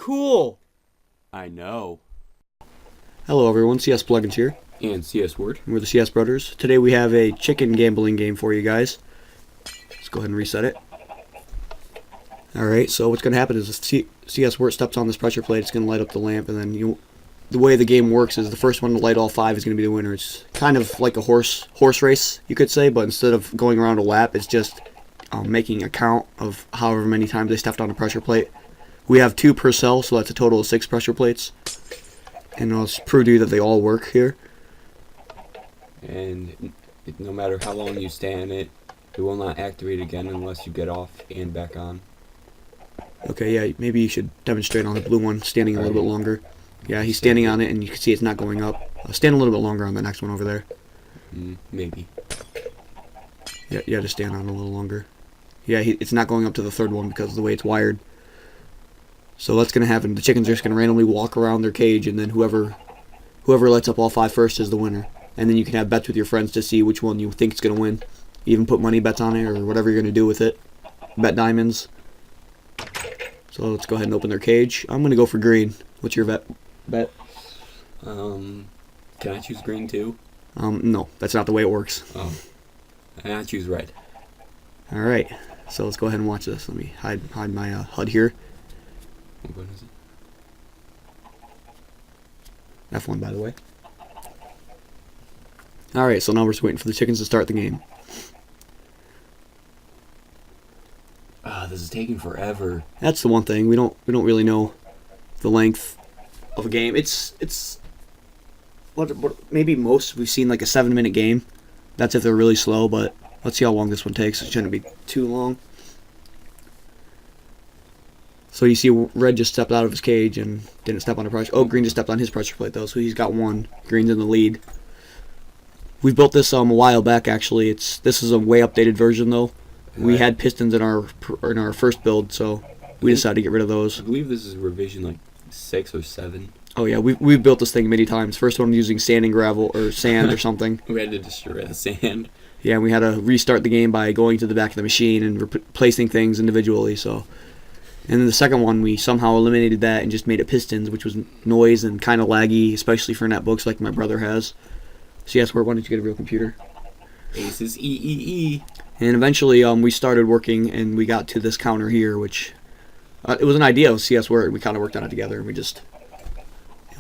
cool. I know. Hello everyone, CS Plugins here. And CS Word. We're the CS Brothers. Today we have a chicken gambling game for you guys. Let's go ahead and reset it. Alright, so what's going to happen is if CS Word steps on this pressure plate, it's going to light up the lamp, and then the way the game works is the first one to light all 5 is going to be the winner. It's kind of like a horse race, you could say, but instead of going around a lap, it's just making a count of however many times they stepped on the pressure plate. We have 2 per cell, so that's a total of 6 pressure plates. And I'll prove to you that they all work here. And no matter how long you stay in it, it will not activate again unless you get off and back on. Okay, yeah, maybe you should demonstrate on the blue one, standing a little bit longer. Yeah, he's standing on it, and you can see it's not going up. Stand a little bit longer on the next one over there. Maybe. Yeah, just stand on it a little longer. Yeah, it's not going up to the third one because of the way it's wired. So what's going to happen, the chickens are just going to randomly walk around their cage, and then whoever lights up all 5 first is the winner. And then you can have bets with your friends to see which one you think is going to win. Even put money bets on it, or whatever you're going to do with it. Bet diamonds. So let's go ahead and open their cage. I'm going to go for green. What's your bet? Can I choose green too? No, that's not the way it works. Oh. And I choose red. Alright, so let's go ahead and watch this. Let me hide my HUD here. What is it? F1, by the way. Alright, so now we're just waiting for the chickens to start the game. This is taking forever. That's the one thing. We don't really know the length of a game. It's what maybe most we've seen like a 7-minute game. That's if they're really slow, but let's see how long this one takes. It shouldn't be too long. So you see red just stepped out of his cage and didn't step on the pressure. Oh, green just stepped on his pressure plate though, so he's got 1. Green's in the lead. We built this a while back actually. This is a way updated version though. We had pistons in our first build, so we decided to get rid of those. I believe this is revision like 6 or 7. Oh yeah, we've built this thing many times. First one using sanding gravel or sand or something. We had to destroy the sand. Yeah, we had to restart the game by going to the back of the machine and replacing things individually. So, and then the second one we somehow eliminated that and just made it pistons, which was noise and kind of laggy, especially for netbooks like my brother has. So yes, why don't you get a real computer? Aces E. And eventually we started working and we got to this counter here, which it was an idea of CS Word. We kind of worked on it together, and we just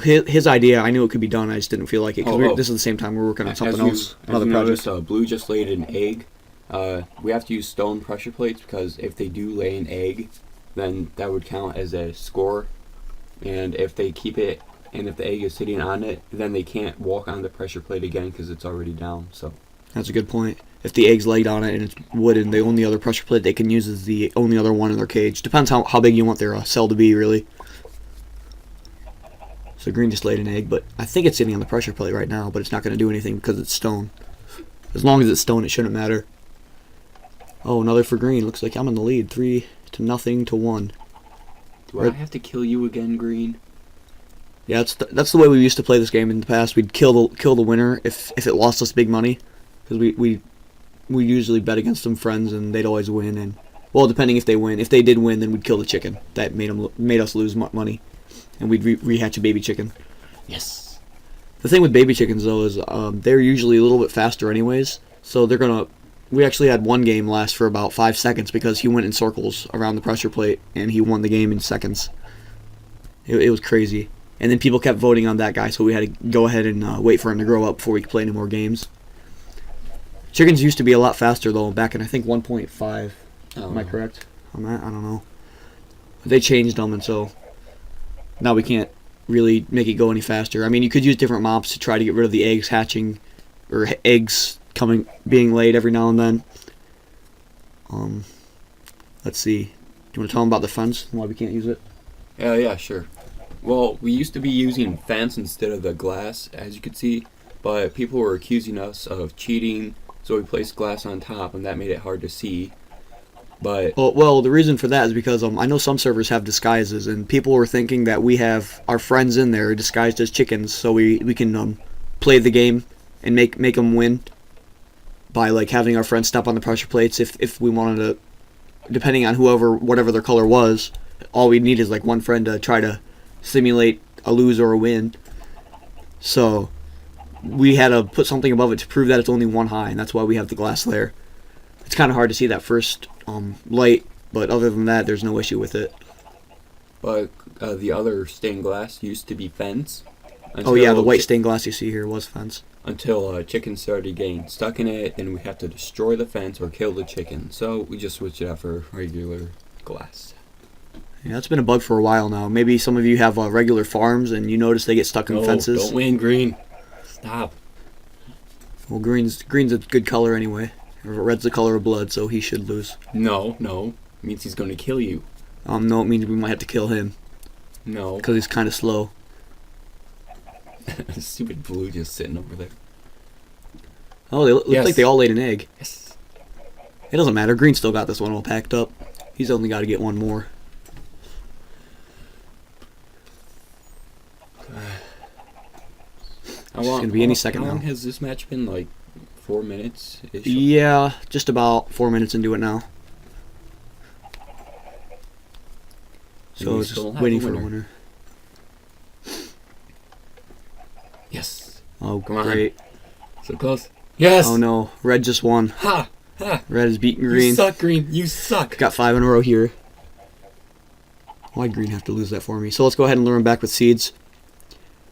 his idea. I knew it could be done. I just didn't feel like it because this is the same time we're working on something else, another project. Blue just laid an egg. We have to use stone pressure plates because if they do lay an egg, then that would count as a score. And if they keep it, and if the egg is sitting on it, then they can't walk on the pressure plate again because it's already down. So that's a good point. If the egg's laid on it and it's wooden, the only other pressure plate they can use is the only other one in their cage. Depends how big you want their cell to be, really. So green just laid an egg, but I think it's sitting on the pressure plate right now, but it's not going to do anything because it's stone. As long as it's stone, it shouldn't matter. Oh, another for green. Looks like I'm in the lead. 3-0 to 1. Do I have to kill you again, green? Yeah, that's the way we used to play this game in the past. We'd kill the winner if it lost us big money, because we usually bet against some friends and they'd always win. And well, depending if they win. If they did win, then we'd kill the chicken. That made us lose money, and we'd rehatch a baby chicken. Yes. The thing with baby chickens though is they're usually a little bit faster anyways. So we actually had one game last for about 5 seconds because he went in circles around the pressure plate and he won the game in seconds. It was crazy. And then people kept voting on that guy, so we had to go ahead and wait for him to grow up before we could play any more games. Chickens used to be a lot faster though, back in I think 1.5. Am I correct on that? I don't know. But they changed them, and so now we can't really make it go any faster. I mean, you could use different mobs to try to get rid of the eggs hatching, or eggs being laid every now and then. Let's see. Do you want to tell them about the fence and why we can't use it? Yeah, sure. Well, we used to be using fence instead of the glass, as you could see, but people were accusing us of cheating, so we placed glass on top, and that made it hard to see. But well, the reason for that is because I know some servers have disguises, and people were thinking that we have our friends in there disguised as chickens, so we can play the game and make them win by like having our friends step on the pressure plates if we wanted to, depending on whatever their color was. all we need is like one friend to try to simulate a lose or a win. So we had to put something above it to prove that it's only one high, and that's why we have the glass layer. It's kind of hard to see that first light, but other than that, there's no issue with it. But the other stained glass used to be fence. Oh yeah, the white stained glass you see here was fence. Until chickens started getting stuck in it, then we have to destroy the fence or kill the chicken. So we just switched it out for regular glass. Yeah, that's been a bug for a while now. Maybe some of you have regular farms and you notice they get stuck in fences. Don't win, green. Stop. Well, green's a good color anyway. Red's the color of blood, so he should lose. No. It means he's going to kill you. No, it means we might have to kill him. No. Because he's kind of slow. Stupid blue just sitting over there. Oh, they look like they all laid an egg. Yes. It doesn't matter. Green still got this one all packed up. He's only got to get one more. It's going to be any second now. How long has this match been? Like 4 minutes? Yeah, just about 4 minutes into it now. So it's just waiting for the winner. Yes. Oh, come on. Great. So close. Yes. Oh no, red just won. Ha! Red is beating green. You suck, green. You suck. Got 5 in a row here. Why'd green have to lose that for me? So let's go ahead and lure him back with seeds.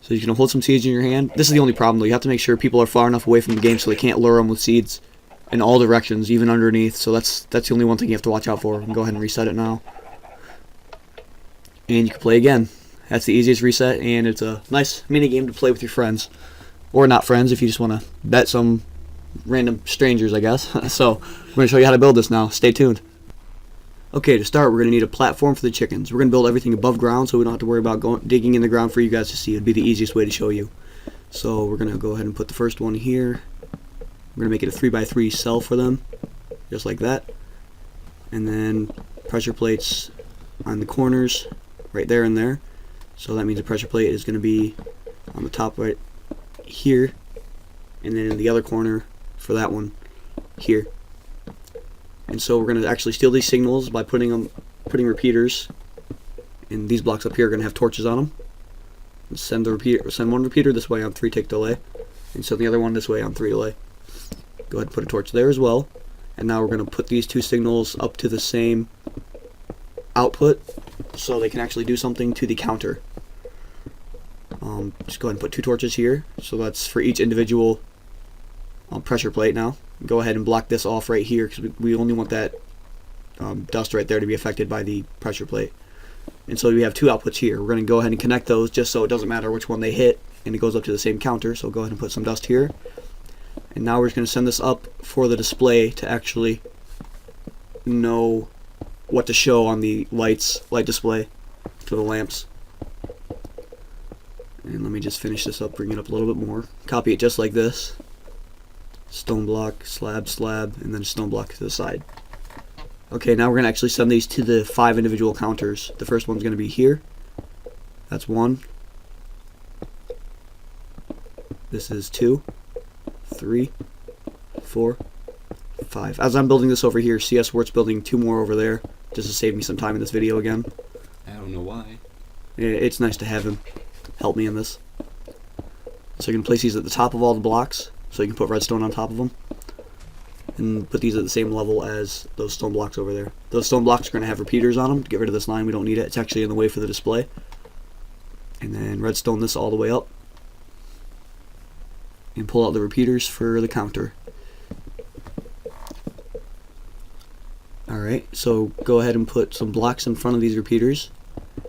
So you can hold some seeds in your hand. This is the only problem though. You have to make sure people are far enough away from the game so they can't lure them with seeds in all directions, even underneath. So that's the only one thing you have to watch out for. We can go ahead and reset it now. And you can play again. That's the easiest reset, and it's a nice mini game to play with your friends. Or not friends if you just want to bet some random strangers, I guess. So we're going to show you how to build this now. Stay tuned. Okay, to start, we're going to need a platform for the chickens. We're going to build everything above ground so we don't have to worry about digging in the ground for you guys to see. It would be the easiest way to show you. So we're going to go ahead and put the first one here. We're going to make it a 3x3 cell for them, just like that. And then pressure plates on the corners, right there and there. So that means the pressure plate is going to be on the top right here, and then in the other corner for that one here. And so we're going to actually steal these signals by putting repeaters, and these blocks up here are going to have torches on them. Send one repeater this way on 3 tick delay, and send the other one this way on 3 delay. Go ahead and put a torch there as well. And now we're going to put these 2 signals up to the same output so they can actually do something to the counter. Just go ahead and put 2 torches here. So that's for each individual pressure plate now. Go ahead and block this off right here because we only want that dust right there to be affected by the pressure plate. And so we have 2 outputs here. We're going to go ahead and connect those just so it doesn't matter which one they hit and it goes up to the same counter. So go ahead and put some dust here. And now we're just going to send this up for the display to actually know what to show on the light display for the lamps. And let me just finish this up, bring it up a little bit more. Copy it just like this. Stone block, slab, slab, and then stone block to the side. Okay, now we're going to actually send these to the 5 individual counters. The first one's going to be here. That's 1. This is 2, 3, 4, 5. As I'm building this over here, CS Wert's building 2 more over there, just to save me some time in this video again. I don't know why. It's nice to have him help me in this. So you can place these at the top of all the blocks, so you can put redstone on top of them. And put these at the same level as those stone blocks over there. Those stone blocks are going to have repeaters on them. Get rid of this line, we don't need it. It's actually in the way for the display. And then redstone this all the way up. And pull out the repeaters for the counter. Alright, so go ahead and put some blocks in front of these repeaters.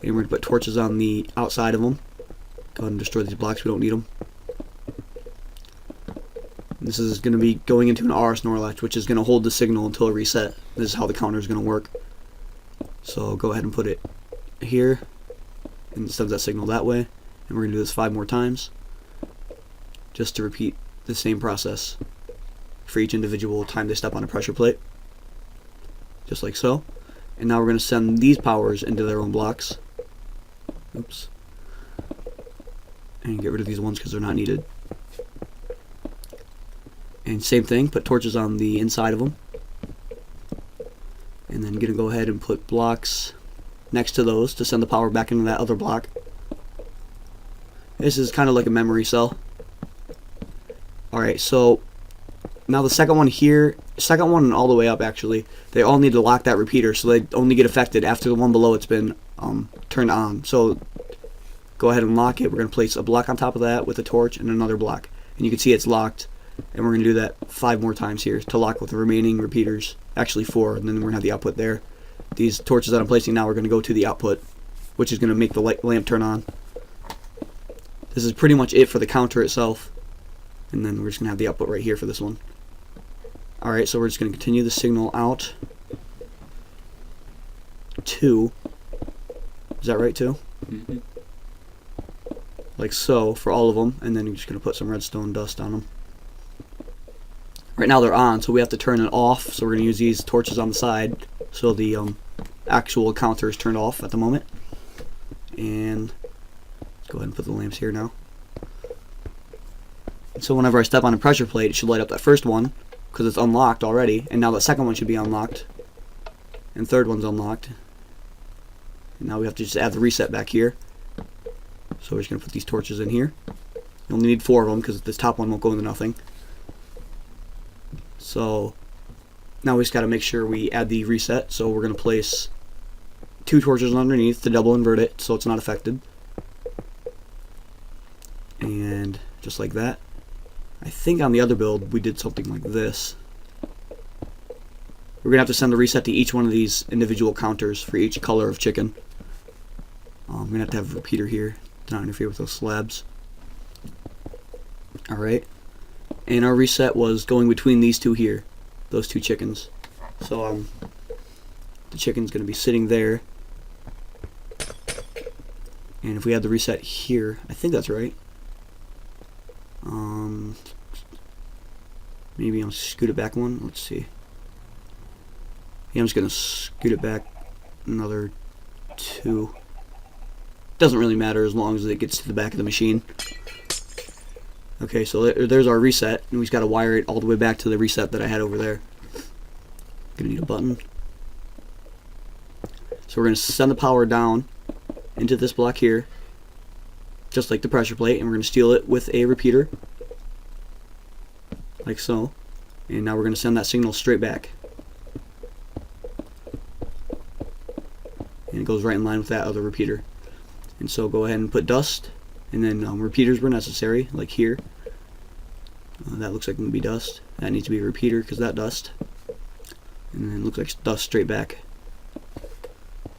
And we're going to put torches on the outside of them. Go ahead and destroy these blocks, we don't need them. This is going to be going into an RS NOR latch, which is going to hold the signal until it reset. This is how the counter is going to work. So go ahead and put it here, and send that signal that way. And we're going to do this 5 more times, just to repeat the same process for each individual time they step on a pressure plate. Just like so. And now we're going to send these powers into their own blocks. Oops. And get rid of these ones because they're not needed. And same thing, put torches on the inside of them. And then gonna go ahead and put blocks next to those to send the power back into that other block. This is kind of like a memory cell. Alright, so now the second one here, second one and all the way up actually, they all need to lock that repeater, so they only get affected after the one below it's been turned on. So go ahead and lock it. We're going to place a block on top of that with a torch and another block. And you can see it's locked. And we're going to do that 5 more times here to lock with the remaining repeaters. Actually 4, and then we're going to have the output there. These torches that I'm placing now are going to go to the output, which is going to make the lamp turn on. This is pretty much it for the counter itself. And then we're just going to have the output right here for this one. Alright, so we're just going to continue the signal out. 2. Is that right, 2? Mm-hmm. Like so for all of them, and then you're just going to put some redstone dust on them. Right now they're on, so we have to turn it off, so we're going to use these torches on the side so the actual counter is turned off at the moment. And let's go ahead and put the lamps here now. So whenever I step on a pressure plate, it should light up that first one because it's unlocked already, and now the second one should be unlocked, and third one's unlocked. And now we have to just add the reset back here. So we're just going to put these torches in here. You only need 4 of them because this top one won't go into nothing. So now we just got to make sure we add the reset. So we're going to place 2 torches underneath to double invert it so it's not affected. And just like that. I think on the other build we did something like this. We're going to have to send the reset to each one of these individual counters for each color of chicken. We're going to have a repeater here to not interfere with those slabs. Alright. And our reset was going between these two here. Those 2 chickens. So the chicken's going to be sitting there. And if we had the reset here, I think that's right. Maybe I'll scoot it back one. Let's see. Yeah, I'm just going to scoot it back another 2. Doesn't really matter as long as it gets to the back of the machine. Okay, so there's our reset, and we've got to wire it all the way back to the reset that I had over there. Gonna need a button. So we're gonna send the power down into this block here, just like the pressure plate, and we're gonna steal it with a repeater, like so. And now we're gonna send that signal straight back, and it goes right in line with that other repeater. And so go ahead and put dust, and then repeaters were necessary, like here. That looks like it can be dust. That needs to be a repeater because that dust. And then it looks like dust straight back,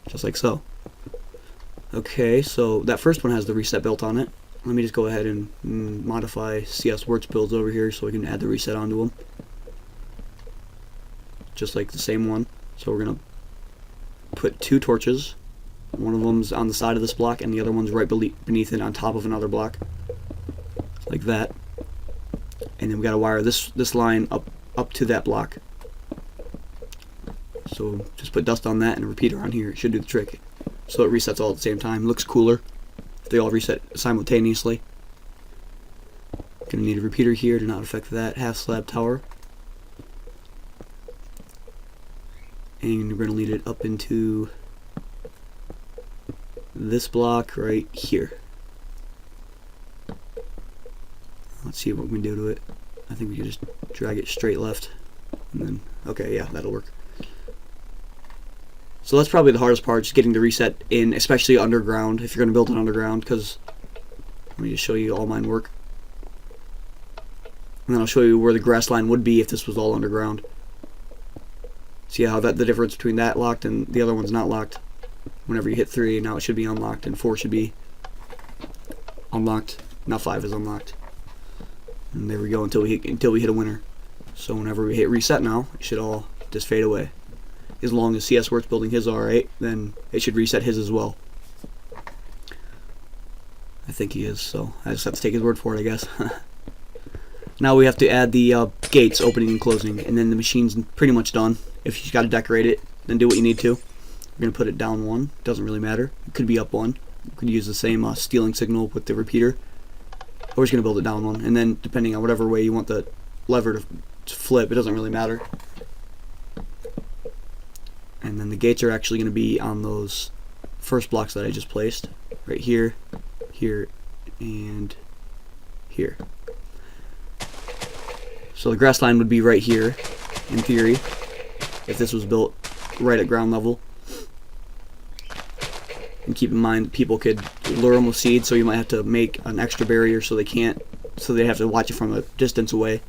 just like so. Okay, so that first one has the reset built on it. Let me just go ahead and modify CS Works builds over here so we can add the reset onto them, just like the same one. So we're gonna put 2 torches. One of them's on the side of this block, and the other one's right beneath it on top of another block, like that. And then we got to wire this line up to that block. So just put dust on that and a repeater on here. It should do the trick. So it resets all at the same time. Looks cooler if they all reset simultaneously. Gonna need a repeater here to not affect that half slab tower. And we're gonna lead it up into this block right here. Let's see what we can do to it. I think we can just drag it straight left, and then okay, yeah, that'll work. So that's probably the hardest part, just getting the reset in, especially underground, if you're going to build it underground, because let me just show you all mine work. And then I'll show you where the grass line would be if this was all underground. See how the difference between that locked and the other one's not locked. Whenever you hit 3, now it should be unlocked, and 4 should be unlocked. Now 5 is unlocked. And there we go until we hit a winner. So whenever we hit reset now, it should all just fade away. As long as CS Works building his alright, then it should reset his as well. I think he is, so I just have to take his word for it, I guess. Now we have to add the gates opening and closing, and then the machine's pretty much done. If you've got to decorate it, then do what you need to. We're going to put it down 1. Doesn't really matter. It could be up 1. You could use the same stealing signal with the repeater. Or we're just going to build it down 1. And then depending on whatever way you want the lever to flip, it doesn't really matter. And then the gates are actually going to be on those first blocks that I just placed. Right here, here, and here. So the grass line would be right here, in theory, if this was built right at ground level. And keep in mind, people could lure them with seeds, so you might have to make an extra barrier so they have to watch it from a distance away.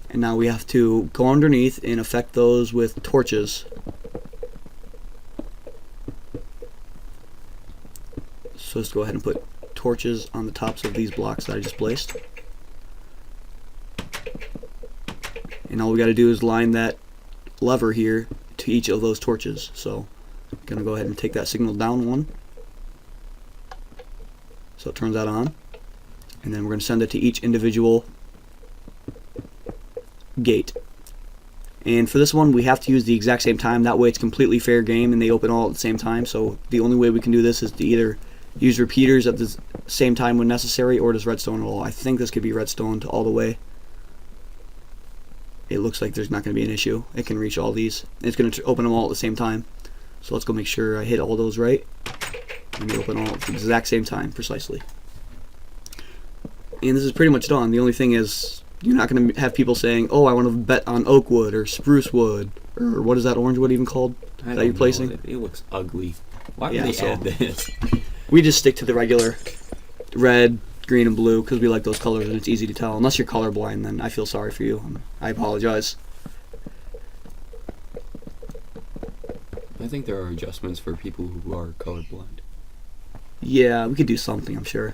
And now we have to go underneath and affect those with torches. So let's go ahead and put torches on the tops of these blocks that I just placed. And all we got to do is line that lever here to each of those torches. So I'm going to go ahead and take that signal down one. So it turns that on. And then we're going to send it to each individual gate. And for this one, we have to use the exact same time. That way it's completely fair game and they open all at the same time. So the only way we can do this is to either use repeaters at the same time when necessary, or just redstone all. I think this could be redstone all the way. It looks like there's not going to be an issue. It can reach all these. It's going to open them all at the same time. So let's go make sure I hit all those right. And they open all at the exact same time, precisely. And this is pretty much done. The only thing is, you're not going to have people saying, oh, I want to bet on oak wood or spruce wood, or what is that orange wood even called that you're placing? It looks ugly. Why would they add this? We just stick to the regular red, green, and blue because we like those colors and it's easy to tell. Unless you're colorblind, then I feel sorry for you. I apologize. I think there are adjustments for people who are colorblind. Yeah, we could do something, I'm sure.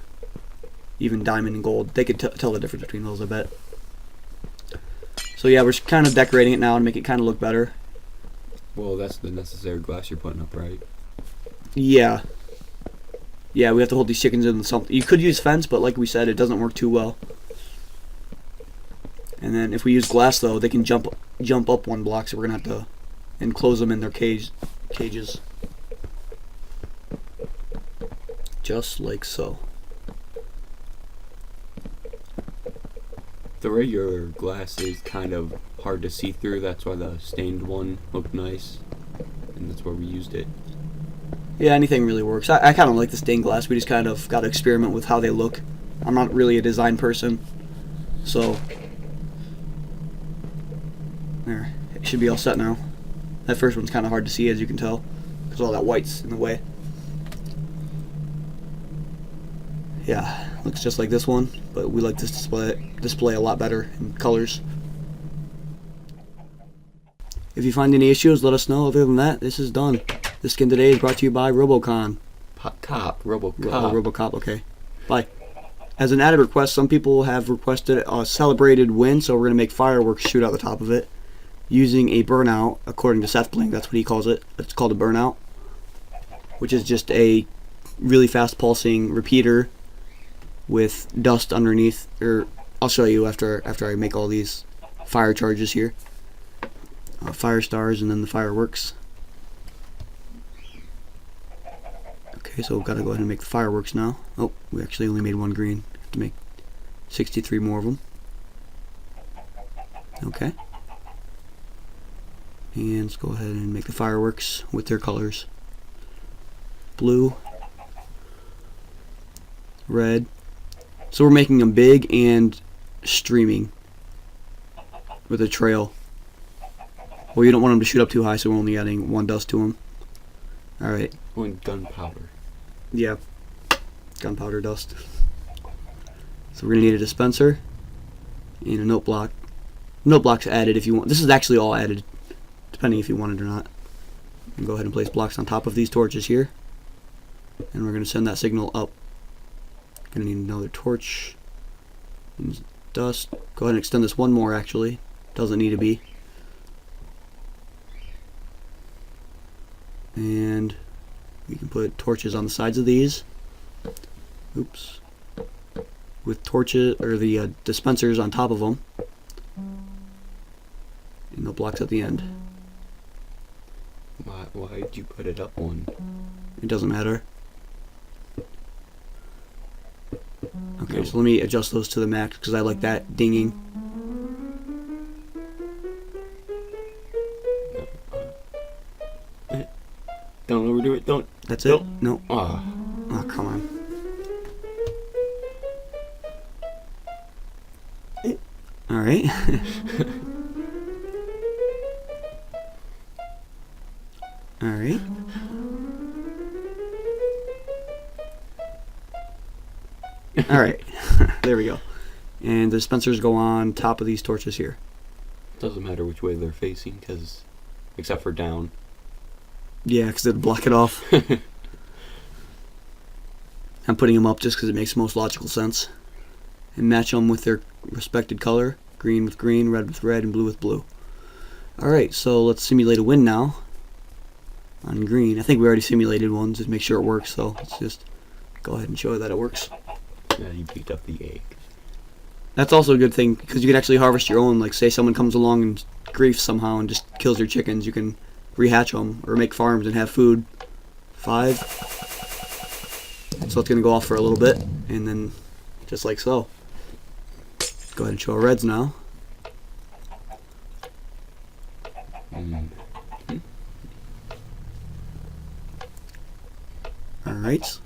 Even diamond and gold, they could tell the difference between those, I bet. So yeah, we're kind of decorating it now to make it kind of look better. Well, that's the necessary glass you're putting up, right? Yeah. Yeah, we have to hold these chickens in something. You could use fence, but like we said, it doesn't work too well. And then if we use glass, though, they can jump up one block, so we're going to have to enclose them in their cages. Just like so. The regular glass is kind of hard to see through. That's why the stained one looked nice. And that's where we used it. Yeah, anything really works. I kind of like the stained glass. We just kind of got to experiment with how they look. I'm not really a design person, so there. It should be all set now. That first one's kind of hard to see, as you can tell, because all that white's in the way. Yeah, looks just like this one, but we like this display a lot better in colors. If you find any issues, let us know. Other than that, this is done. This skin today is brought to you by Robocon. Robocop. Okay. Bye. As an added request, some people have requested a celebrated win, so we're going to make fireworks shoot out the top of it using a burnout, according to Seth Blink. That's what he calls it. It's called a burnout, which is just a really fast pulsing repeater with dust underneath. Or I'll show you after I make all these fire charges here. Fire stars and then the fireworks. Okay, so we've got to go ahead and make the fireworks now. Oh, we actually only made one green. Have to make 63 more of them. Okay. And let's go ahead and make the fireworks with their colors. Blue, red. So we're making them big and streaming with a trail. Well, you don't want them to shoot up too high, so we're only adding one dust to them. Alright. One gunpowder. Yeah. Gunpowder dust. So we're going to need a dispenser and a note block. Note block's added if you want. This is actually all added, depending if you want it or not. And go ahead and place blocks on top of these torches here. And we're going to send that signal up. Going to need another torch. And dust. Go ahead and extend this one more, actually. Doesn't need to be. And we can put torches on the sides of these. Oops. With torches, or the dispensers on top of them. And no blocks at the end. Why did you put it up one? It doesn't matter. Okay, so let me adjust those to the max because I like that dinging. Don't overdo it. Don't. That's it? No. Oh, Oh, come on. Alright. Alright. Alright. There we go. And the dispensers go on top of these torches here. doesn't matter which way they're facing, cause except for down. Yeah, because it'd block it off. I'm putting them up just because it makes most logical sense. And match them with their respected color. Green with green, red with red, and blue with blue. Alright, so let's simulate a wind now. On green. I think we already simulated one just to make sure it works, so let's just go ahead and show that it works. Yeah, you picked up the egg. That's also a good thing, because you can actually harvest your own. Like, say someone comes along and griefs somehow and just kills your chickens, you can rehatch them, or make farms and have food. 5. So it's going to go off for a little bit, and then just like so. Go ahead and show our reds now. Alright.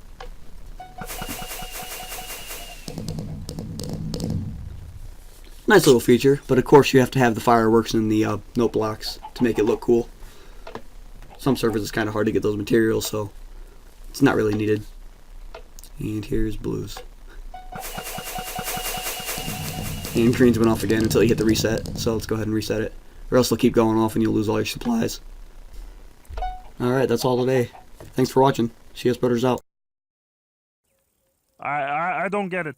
Nice little feature, but of course you have to have the fireworks and the note blocks to make it look cool. Some servers it's kind of hard to get those materials, so it's not really needed. And here's blues. And greens went off again until you hit the reset, so let's go ahead and reset it. Or else they'll keep going off and you'll lose all your supplies. Alright, that's all today. Thanks for watching. CS Brothers out. I don't get it.